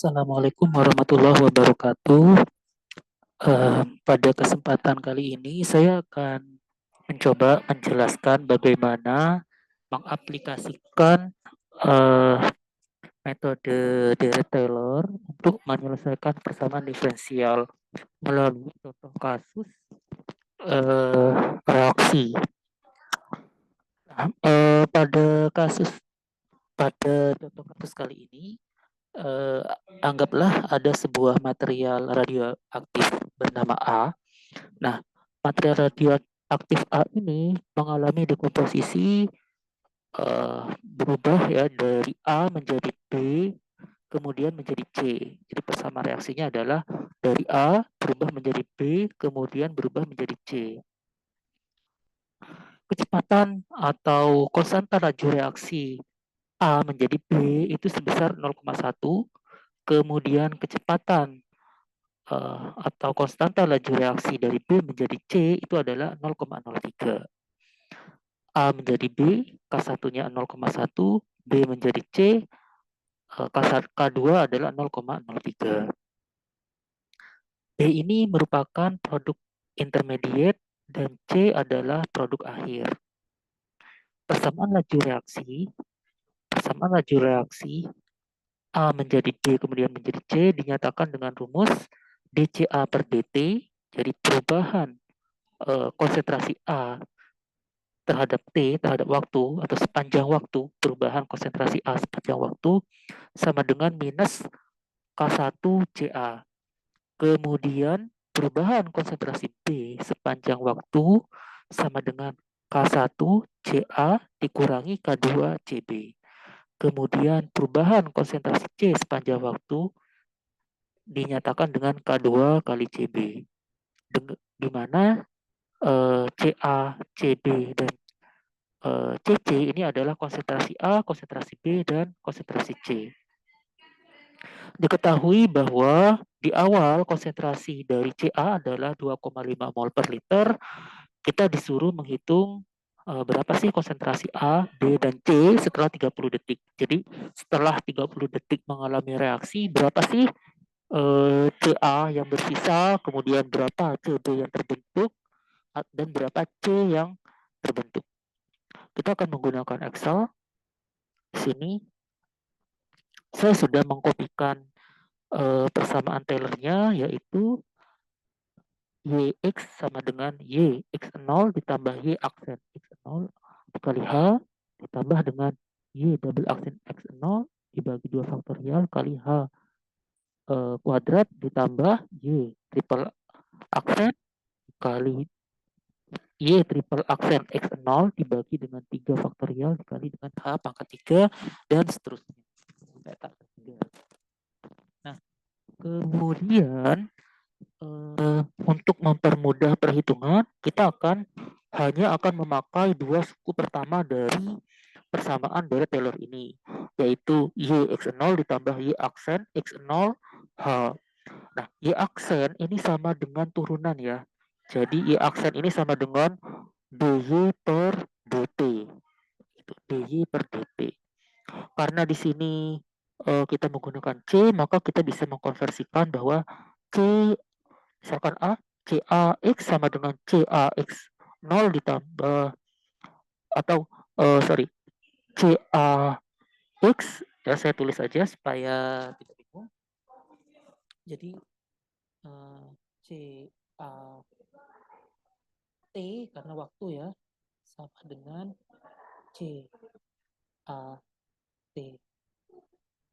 Assalamualaikum warahmatullahi wabarakatuh. Pada kesempatan kali ini saya akan mencoba menjelaskan bagaimana mengaplikasikan eh, metode Deret Taylor untuk menyelesaikan persamaan diferensial melalui contoh kasus reaksi. Nah, pada contoh kasus kali ini, eh, anggaplah ada sebuah material radioaktif bernama A. Nah, material radioaktif A ini mengalami dekomposisi, berubah ya dari A menjadi B, kemudian menjadi C. Jadi persamaan reaksinya adalah dari A berubah menjadi B, kemudian berubah menjadi C. Kecepatan atau konstanta laju reaksi A menjadi B itu sebesar 0,1, kemudian kecepatan atau konstanta laju reaksi dari B menjadi C itu adalah 0,03. A menjadi B, K1-nya 0,1, B menjadi C, K2 adalah 0,03. B ini merupakan produk intermediate dan C adalah produk akhir. Persamaan laju reaksi A menjadi B kemudian menjadi C dinyatakan dengan rumus dCA per dt. Jadi perubahan konsentrasi A terhadap T, terhadap waktu atau sepanjang waktu, perubahan konsentrasi A sepanjang waktu sama dengan minus K1CA. Kemudian perubahan konsentrasi B sepanjang waktu sama dengan K1CA dikurangi K2CB. Kemudian perubahan konsentrasi C sepanjang waktu dinyatakan dengan K2 kali CB. Di mana CA, CB, dan CC ini adalah konsentrasi A, konsentrasi B, dan konsentrasi C. Diketahui bahwa di awal konsentrasi dari CA adalah 2,5 mol per liter. Kita disuruh menghitung berapa sih konsentrasi A, B, dan C setelah 30 detik. Jadi setelah 30 detik mengalami reaksi, berapa sih CA yang bersisa, kemudian berapa CB yang terbentuk, dan berapa C yang terbentuk. Kita akan menggunakan Excel. Di sini saya sudah mengkopikan persamaan Taylor-nya, yaitu YX sama dengan Y X0 ditambah Y aksen X0 dikali H ditambah dengan Y double aksen X0 dibagi 2 faktorial kali H kuadrat ditambah Y triple aksen kali Y triple aksen X0 dibagi dengan 3 faktorial dikali dengan H pangkat 3 dan seterusnya. Nah, kemudian untuk mempermudah perhitungan, kita hanya akan memakai dua suku pertama dari persamaan Dirac Taylor ini, yaitu Y X0 ditambah Y aksen X0 H. Nah, Y aksen ini sama dengan turunan ya. Jadi Y aksen ini sama dengan dy per dt. dy per dt. Karena di sini kita menggunakan C, maka kita bisa mengkonversikan bahwa C, misalkan A, CAX sama dengan CAX 0 ditambah atau CAX, ya saya tulis aja supaya tidak bingung. Jadi CAT karena waktu ya sama dengan CAT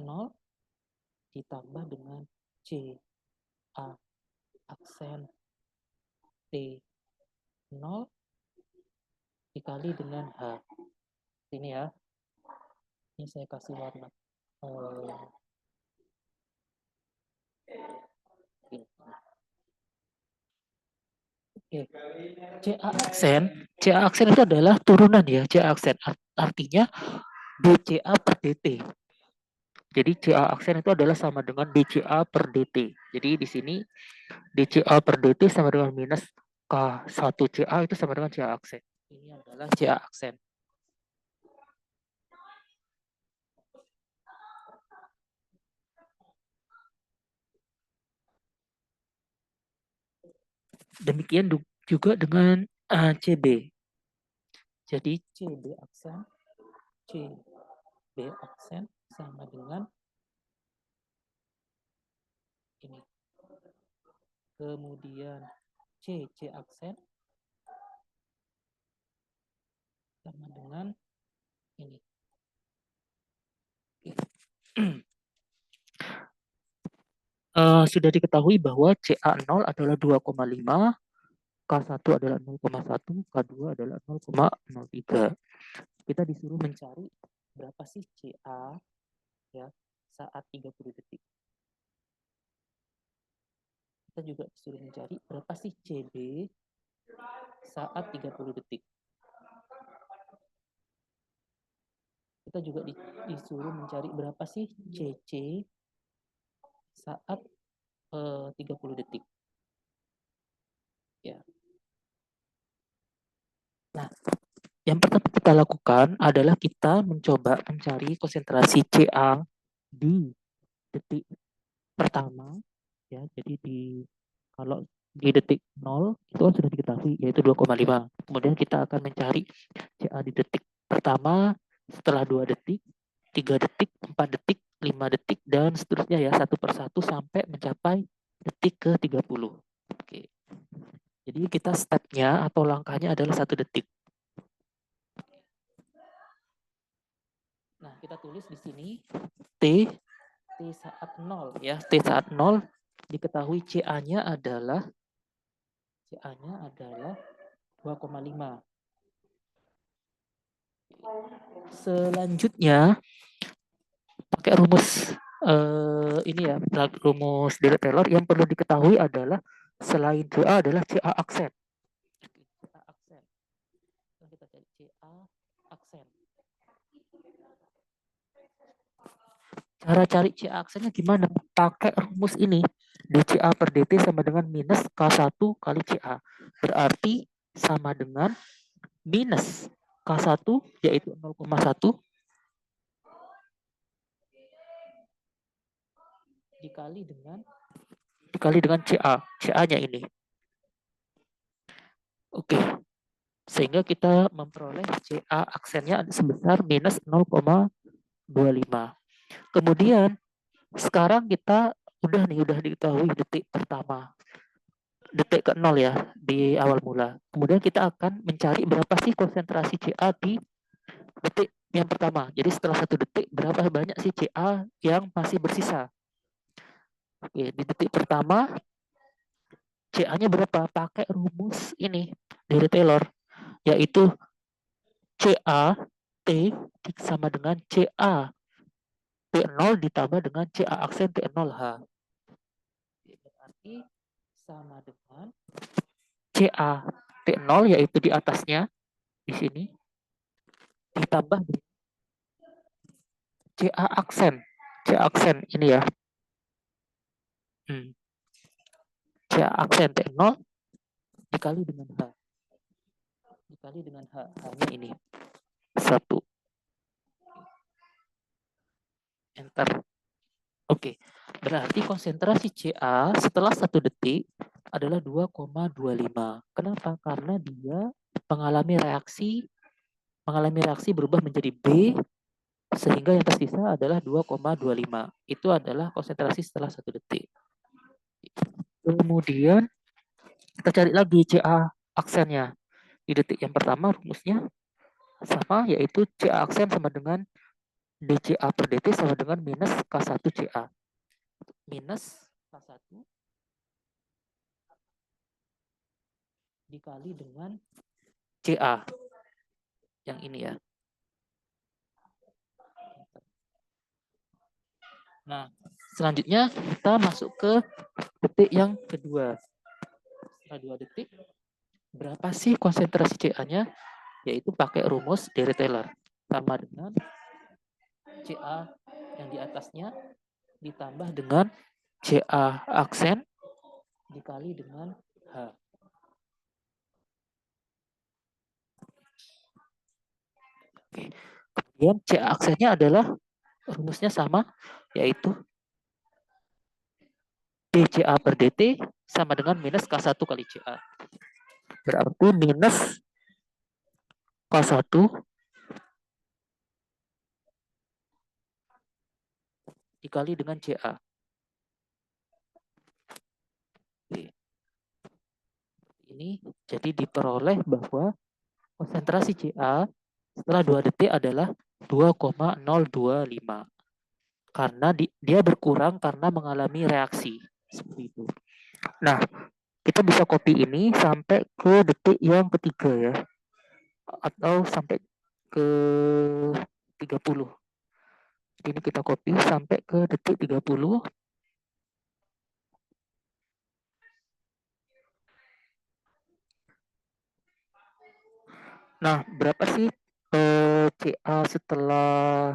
0 ditambah dengan CA aksen T0 dikali dengan H. Ini ya. Ini saya kasih warna. Oke. CA aksen itu adalah turunan ya. CA aksen artinya dCA per dt. Jadi CA aksen itu adalah sama dengan dCA per dt. Jadi di sini dCA per dt sama dengan minus K1CA itu sama dengan CA aksen. Ini adalah CA aksen. Demikian juga dengan CB. Jadi CB aksen sama dengan ini. Kemudian C aksen sama dengan ini. Sudah diketahui bahwa CA0 adalah 2,5, K1 adalah 0,1, K2 adalah 0,03. Kita disuruh mencari berapa sih CA ya saat 30 detik. Kita juga disuruh mencari berapa sih CB saat 30 detik. Kita juga disuruh mencari berapa sih CC saat 30 detik. Ya. Nah, yang pertama kita lakukan adalah kita mencoba mencari konsentrasi CA di detik pertama ya. Jadi kalau di detik 0 itu kan sudah diketahui yaitu 2,5. Kemudian kita akan mencari CA di detik pertama setelah 2 detik, 3 detik, 4 detik, 5 detik dan seterusnya ya satu persatu sampai mencapai detik ke 30. Oke. Jadi kita stepnya atau langkahnya adalah 1 detik. Nah, kita tulis di sini T saat 0 ya. T saat 0 diketahui CA-nya adalah 2,5. Selanjutnya pakai rumus ini ya, rumus Dirac-Taylor yang perlu diketahui adalah selain CA adalah CA aksen. CA aksen. Kita cari CA aksen. Cara cari CA aksennya gimana? Pakai rumus ini. DCA per DT sama dengan minus K1 kali CA. Berarti sama dengan minus K1 yaitu 0,1 dikali dengan CA. CA-nya ini. Oke. Sehingga kita memperoleh CA aksennya sebesar minus 0,25. Kemudian sekarang kita udah diketahui detik pertama. Detik ke 0 ya di awal mula. Kemudian kita akan mencari berapa sih konsentrasi CA di detik yang pertama. Jadi setelah 1 detik berapa banyak sih CA yang masih bersisa. Oke, di detik pertama CA-nya berapa? Pakai rumus ini dari Taylor yaitu CA T sama dengan CA T0 ditambah dengan CA aksen T0H. Berarti sama dengan CA T0 yaitu di atasnya di sini ditambah dengan CA aksen ini ya. CA aksen T0 dikali dengan H. H-nya ini. 1. Enter. Oke. Berarti konsentrasi CA setelah 1 detik adalah 2,25. Kenapa? Karena dia mengalami reaksi berubah menjadi B sehingga yang tersisa adalah 2,25. Itu adalah konsentrasi setelah 1 detik. Kemudian kita cari lagi CA aksennya. Di detik yang pertama rumusnya sama yaitu CA aksen sama dengan DCA per DT sama dengan minus K1 CA. Minus K1 dikali dengan CA. Yang ini ya. Nah, selanjutnya kita masuk ke detik yang kedua. Setelah 2 detik, berapa sih konsentrasi CA-nya? Yaitu pakai rumus Dirac-Taylor. Sama dengan CA yang di atasnya ditambah dengan CA aksen dikali dengan H. Oke. Kemudian CA aksennya adalah rumusnya sama, yaitu DCA per DT sama dengan minus K1 kali CA. Berarti minus K1 dikali dengan CA. Oke. Ini jadi diperoleh bahwa konsentrasi CA setelah 2 detik adalah 2,025. Karena dia berkurang karena mengalami reaksi. Seperti itu. Nah, kita bisa copy ini sampai ke detik yang ketiga ya. Atau sampai ke 30. Ini kita copy sampai ke detik 30. Nah, berapa sih CA setelah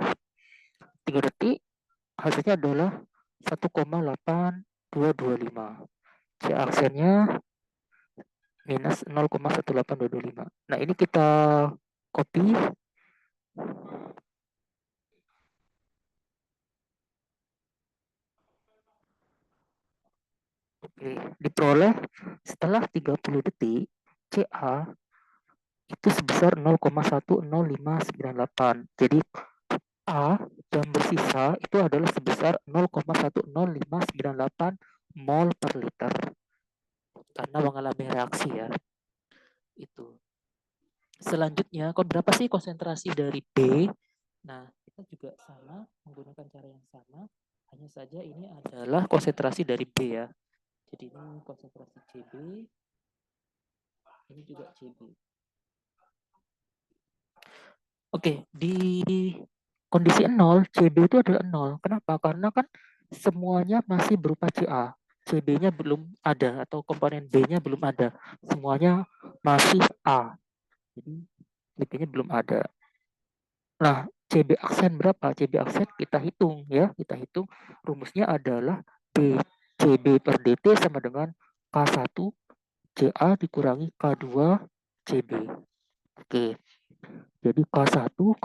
3 detik? Hasilnya adalah 1,8225. CA aksennya minus 0,18225. Nah, ini kita copy. Oke, diperoleh setelah 30 detik, CA itu sebesar 0,10598. Jadi A yang bersisa itu adalah sebesar 0,10598 mol per liter karena mengalami reaksi ya. Itu. Selanjutnya, berapa sih konsentrasi dari B? Nah, kita juga sama menggunakan cara yang sama, hanya saja ini adalah konsentrasi dari B ya. Jadi ini konsentrasi CB, ini juga CB. Oke, di kondisi 0, CB itu adalah 0. Kenapa? Karena kan semuanya masih berupa CA. CB-nya belum ada atau komponen B-nya belum ada. Semuanya masih A. Jadi CB-nya belum ada. Nah, CB aksen berapa? CB aksen kita hitung ya. Kita hitung rumusnya adalah B CB per DT sama dengan K1 CA dikurangi K2 CB. Oke. Jadi K1 0,1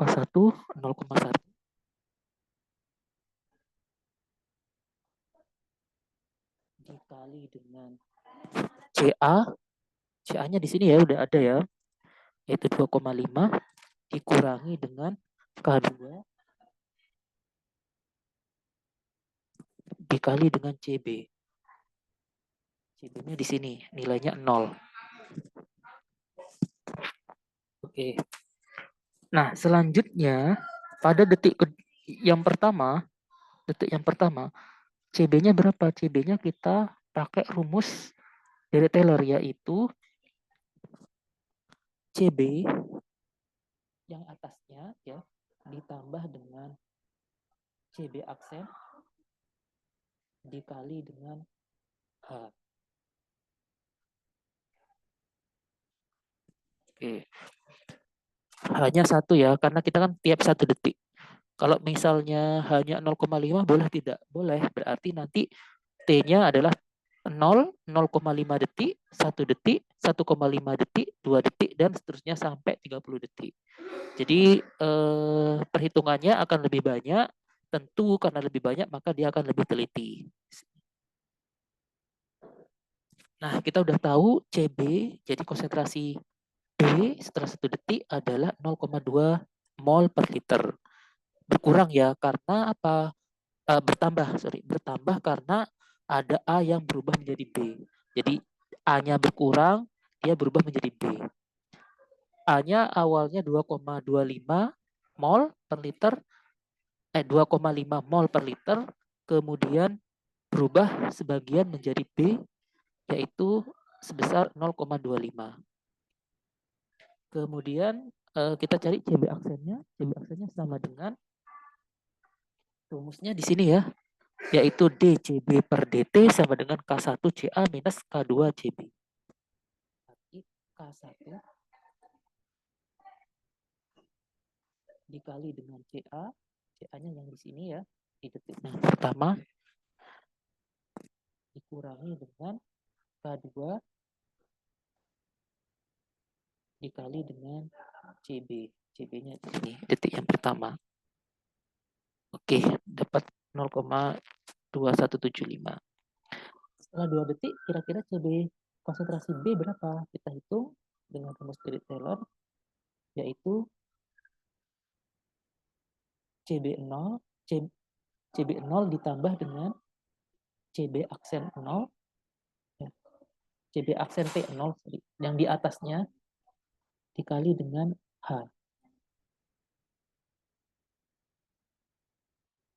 dikali dengan CA. CA-nya di sini ya udah ada ya. Yaitu 2,5 dikurangi dengan K2 dikali dengan CB. CB-nya di sini nilainya 0. Oke. Nah, selanjutnya pada yang pertama, CB-nya berapa? CB-nya kita pakai rumus dari Taylor yaitu CB yang atasnya ya ditambah dengan CB aksen dikali dengan H. Oke. Hanya satu ya, karena kita kan tiap 1 detik. Kalau misalnya hanya 0,5 boleh tidak? Boleh. Berarti nanti T-nya adalah 0, 0,5 detik, 1 detik, 1,5 detik, 2 detik, dan seterusnya sampai 30 detik. Jadi perhitungannya akan lebih banyak. Tentu karena lebih banyak maka dia akan lebih teliti. Nah, kita udah tahu CB, jadi konsentrasi B setelah 1 detik adalah 0,2 mol per liter. Berkurang ya, karena apa? Bertambah karena ada A yang berubah menjadi B. Jadi A-nya berkurang, dia berubah menjadi B. A-nya awalnya 2,25 mol per liter, 2,5 mol per liter, kemudian berubah sebagian menjadi B, yaitu sebesar 0,25. Kemudian kita cari CB aksennya. CB aksennya sama dengan rumusnya di sini ya, yaitu DCB per DT sama dengan K1CA minus K2CB. K1 dikali dengan CA, CA-nya yang di sini ya, di detik yang pertama, dikurangi dengan K2 dikali dengan CB. CB-nya di sini, detik yang pertama. Oke, dapat 0,2175. Setelah 2 detik, kira-kira CB konsentrasi B berapa? Kita hitung dengan rumus dari Taylor, yaitu CB0, CB0 ditambah dengan CB aksen 0, ya, CB aksen T0, yang di atasnya dikali dengan H.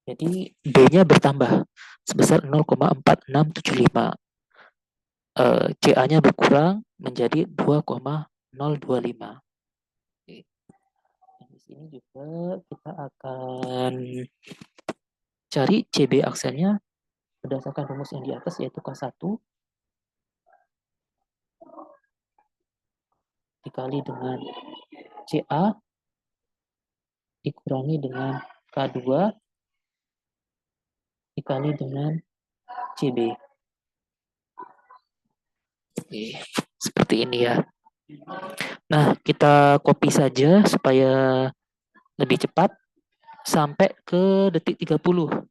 Jadi B-nya bertambah sebesar 0,4675. CA-nya berkurang menjadi 2,025. Oke. Di sini juga kita akan cari CB aksennya berdasarkan rumus yang di atas, yaitu K1 dikali dengan CA dikurangi dengan K2 dikali dengan CB. Oke, seperti ini ya. Nah, kita copy saja supaya lebih cepat sampai ke detik 30.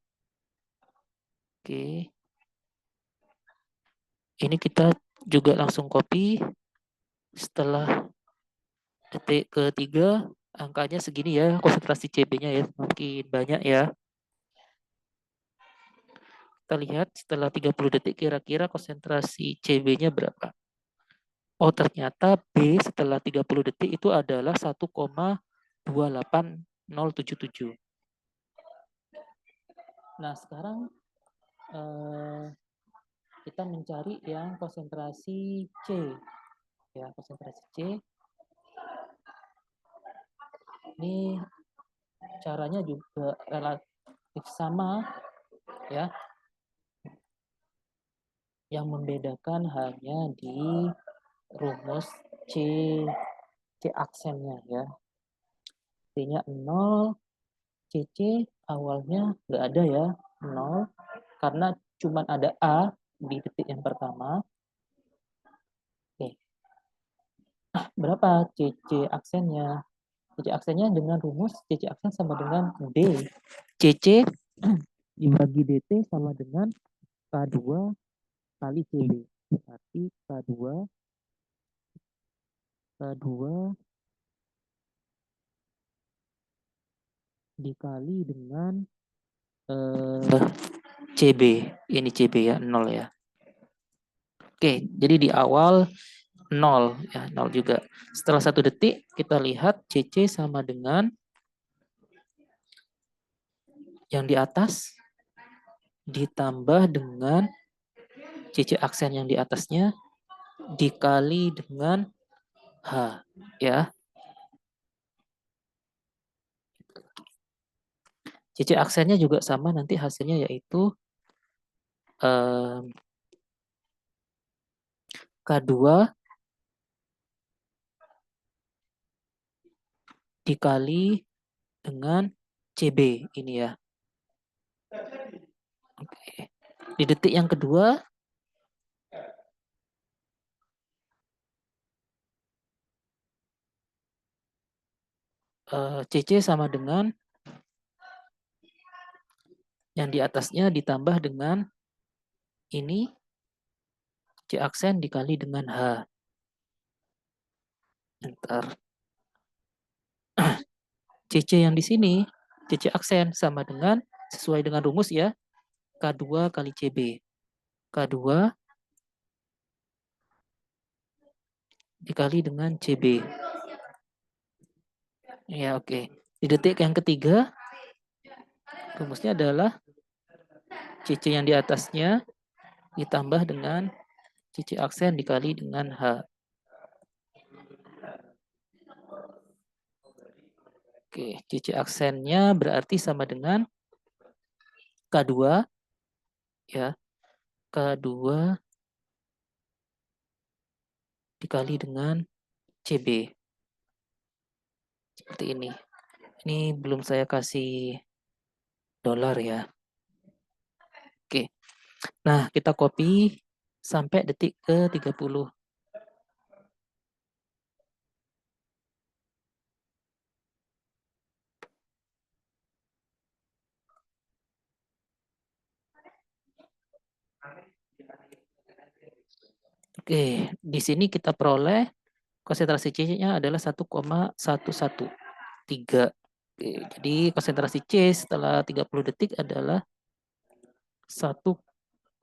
Oke. Ini kita juga langsung copy. Setelah detik ketiga, angkanya segini ya, konsentrasi CB-nya ya, makin banyak ya. Kita lihat setelah 30 detik kira-kira konsentrasi CB-nya berapa. Oh, ternyata B setelah 30 detik itu adalah 1,28077. Nah, sekarang kita mencari yang konsentrasi C. Ya, konsentrasi C. Ini caranya juga relatif sama ya. Yang membedakan hanya di rumus C aksennya ya. C-nya 0, CC awalnya nggak ada ya, 0. Karena cuma ada A di detik yang pertama. Oke. Berapa CC aksennya? CC aksennya dengan rumus CC aksen sama dengan D. CC dibagi DT sama dengan K2 kali CB. Berarti K2 dikali dengan CB. Ini CB ya, 0 ya. Oke, jadi di awal 0 ya, 0 juga. Setelah 1 detik kita lihat CC sama dengan yang di atas ditambah dengan CC aksen yang di atasnya dikali dengan H ya. CC aksennya juga sama, nanti hasilnya yaitu K2 dikali dengan CB ini ya. Oke. Di detik yang kedua CC sama dengan yang di atasnya ditambah dengan ini C aksen dikali dengan H. Ntar. CC yang di sini, CC aksen sama dengan, sesuai dengan rumus ya, K2 kali CB. K2 dikali dengan CB. Ya, oke. Di detik yang ketiga, rumusnya adalah CC yang di atasnya ditambah dengan CC aksen dikali dengan H. Oke, CC aksennya berarti sama dengan K2 ya. K2 dikali dengan CB. Seperti ini. Ini belum saya kasih dolar ya. Oke. Nah, kita copy sampai detik ke 30. Oke, di sini kita peroleh konsentrasi C-nya adalah 1,113. Oke, jadi konsentrasi C setelah 30 detik adalah 1,113.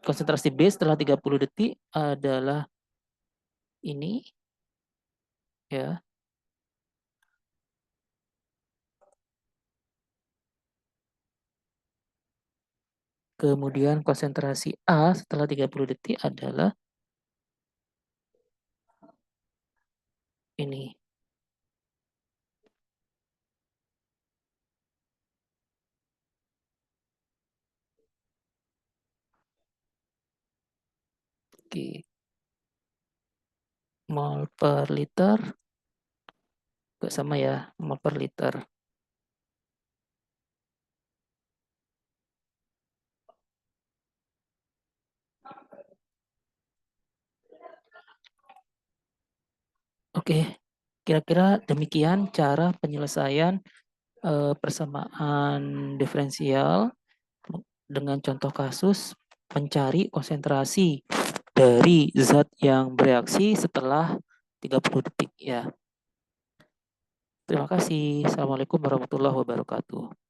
Konsentrasi B setelah 30 detik adalah ini ya. Kemudian konsentrasi A setelah 30 detik adalah ini. Oke. Mol per liter. Gak sama ya, mol per liter. Oke, kira-kira demikian cara penyelesaian persamaan diferensial dengan contoh kasus mencari konsentrasi dari zat yang bereaksi setelah 30 detik ya. Terima kasih. Assalamualaikum warahmatullahi wabarakatuh.